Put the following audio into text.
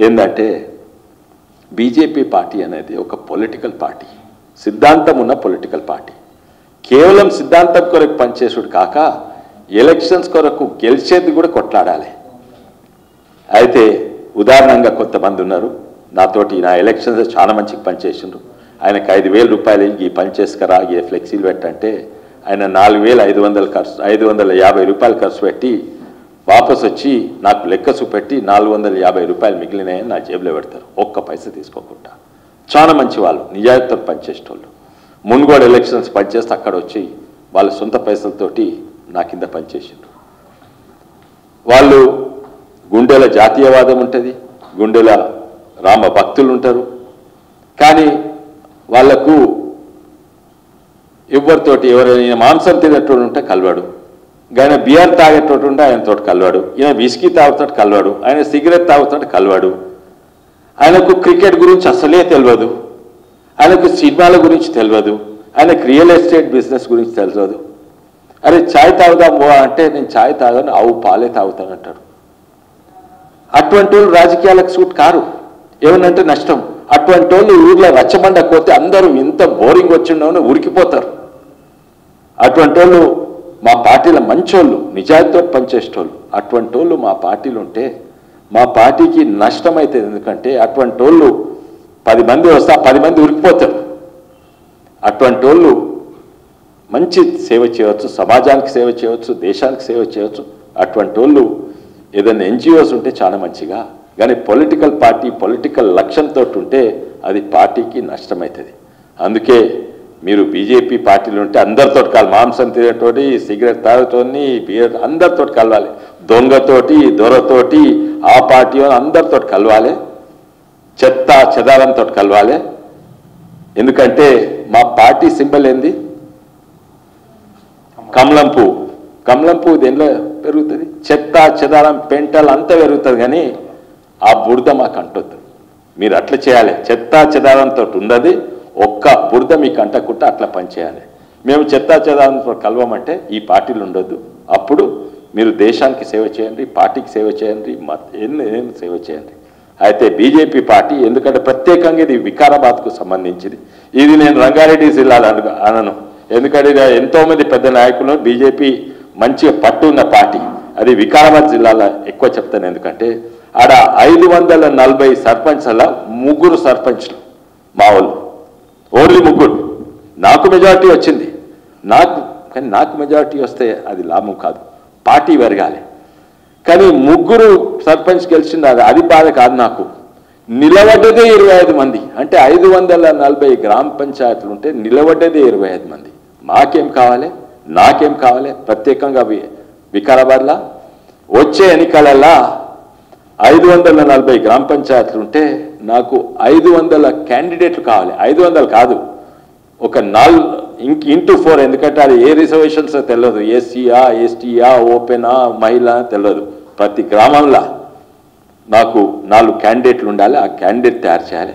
ఏంటంటే BJP party అనేది ఒక పొలిటికల్ పార్టీ, సిద్ధాంతం ఉన్న పొలిటికల్ పార్టీ. కేవలం సిద్ధాంతం కొరకు పనిచేసుడు కాక ఎలక్షన్స్ కొరకు గెలిచేది కూడా కొట్లాడాలి. అయితే ఉదాహరణంగా కొంతమంది ఉన్నారు నాతోటి, నా ఎలక్షన్స్ చాలా మంచిగా పనిచేసిండ్రు, ఆయనకు 5,000 రూపాయలు ఈ పని చేసుకురా, ఈ ఫ్లెక్సీలు పెట్టంటే ఆయన 4,500 ఖర్చు 550 రూపాయలు ఖర్చు పెట్టి వాపసు వచ్చి నాకు లెక్క చూపెట్టి 450 రూపాయలు మిగిలినాయని నా జేబులో పెడతారు, ఒక్క పైసా తీసుకోకుండా. చాలా మంచి వాళ్ళు, నిజాయితీతో పనిచేసేటోళ్ళు. మున్గోడు ఎలక్షన్స్ పనిచేస్తే అక్కడ వచ్చి వాళ్ళ సొంత పైసలతోటి నా కింద పనిచేసిండ్రు. వాళ్ళు గుండెల జాతీయవాదం ఉంటుంది, గుండెల రామ భక్తులు ఉంటారు. కానీ వాళ్లకు ఎవరితోటి ఎవరైనా మాంసం తినేటోడు ఉంటే కలవాడు, ఆయన బియర్ తాగేటోడు ఉంటే ఆయనతో కలవాడు, ఈయన విస్కీ తాగుతాడు కలవాడు, ఆయన సిగరెట్ తాగుతాడు కలవాడు. ఆయనకు క్రికెట్ గురించి అసలే తెలియదు, ఆయనకు సినిమాల గురించి తెలియదు, ఆయనకు రియల్ ఎస్టేట్ బిజినెస్ గురించి తెలియదు. అరే ఛాయ్ తాగుదాం అంటే నేను ఛాయ్ తాగాను, ఆవు పాలే తాగుతానంటాడు. అటువంటి వాళ్ళు రాజకీయాలకు సూట్ కారు, ఏమనంటే నష్టం. అటువంటి వాళ్ళు ఊర్లో రచ్చబండకపోతే అందరూ ఇంత బోరింగ్ వచ్చిండో ఉరికిపోతారు. అటువంటి వాళ్ళు మా పార్టీలో మంచోళ్ళు, నిజాయితీతో పనిచేసేటోళ్ళు. అటువంటి వాళ్ళు మా పార్టీలు ఉంటే మా పార్టీకి నష్టం అవుతుంది. ఎందుకంటే అటువంటి వాళ్ళు 10 మంది వస్తే 10 మంది ఉరికిపోతారు. అటువంటి వాళ్ళు మంచి సేవ చేయవచ్చు, సమాజానికి సేవ చేయవచ్చు, దేశానికి సేవ చేయవచ్చు. అటువంటి వాళ్ళు ఏదైనా ఎన్జిఓస్ ఉంటే చాలా మంచిగా, కానీ పొలిటికల్ పార్టీ పొలిటికల్ లక్ష్యంతో ఉంటే అది పార్టీకి నష్టమవుతుంది. అందుకే మీరు బీజేపీ పార్టీలు ఉంటే అందరితో కలవాలి, మాంసం తినేటోటి, సిగరెట్ తాగుతోని, బియర్ అందరితో కలవాలి, దొంగతోటి దొరతోటి ఆ పార్టీ అందరితో కలవాలి, చెత్త చెదారంతో కలవాలి. ఎందుకంటే మా పార్టీ సింబల్ ఏంది? కమలం పువ్వు. కమలం పువ్వు దేనిలో పెరుగుతుంది? చెత్త చెదారం పెంటలు అంతా పెరుగుతుంది, కానీ ఆ బురద మాకు అంటొద్దు. మీరు అట్లా చేయాలి, చెత్త చెదారంతో ఉండదు, ఒక్క బురద మీకు అంటకుండా అట్లా పనిచేయాలి. మేము చెత్త చెదారంతో కలవమంటే ఈ పార్టీలు ఉండొద్దు. అప్పుడు మీరు దేశానికి సేవ చేయండి, పార్టీకి సేవ చేయండి, ఏం సేవ చేయండి. అయితే బీజేపీ పార్టీ ఎందుకంటే ప్రత్యేకంగా ఇది వికారాబాద్కు సంబంధించింది. ఇది నేను రంగారెడ్డి జిల్లాలో అనను, ఎందుకంటే ఎంతోమంది పెద్ద నాయకులు బీజేపీ మంచిగా పట్టు ఉన్న పార్టీ, అది వికారాబాద్ జిల్లాలో ఎక్కువ చెప్తాను. ఎందుకంటే ఆడ 540 సర్పంచ్ల 3 సర్పంచ్లు మా వాళ్ళు, ఓన్లీ 3. నాకు మెజారిటీ వచ్చింది, కానీ నాకు మెజారిటీ వస్తే అది లాభం కాదు, పార్టీ పెరగాలి. కానీ 3 సర్పంచ్ గెలిచింది, అది బాధ కాదు. నాకు నిలబడ్డదే 25 మంది, అంటే 540 గ్రామ పంచాయతీలు ఉంటే నిలబడ్డదే 25 మంది. మాకేం కావాలి, నాకేం కావాలి? ప్రత్యేకంగా వికారాబాద్లో వచ్చే ఎన్నికలలో 540 గ్రామ పంచాయతీలు ఉంటే నాకు 500 క్యాండిడేట్లు కావాలి. 500 కాదు, ఒక 4x4, ఎందుకంటే అది ఏ రిజర్వేషన్స్ తెలియదు, ఎస్సీయా ఎస్టీయా ఓపెనా మహిళ తెలియదు. ప్రతి గ్రామంలో నాకు 4 క్యాండిడేట్లు ఉండాలి, ఆ క్యాండిడేట్ తయారు చేయాలి.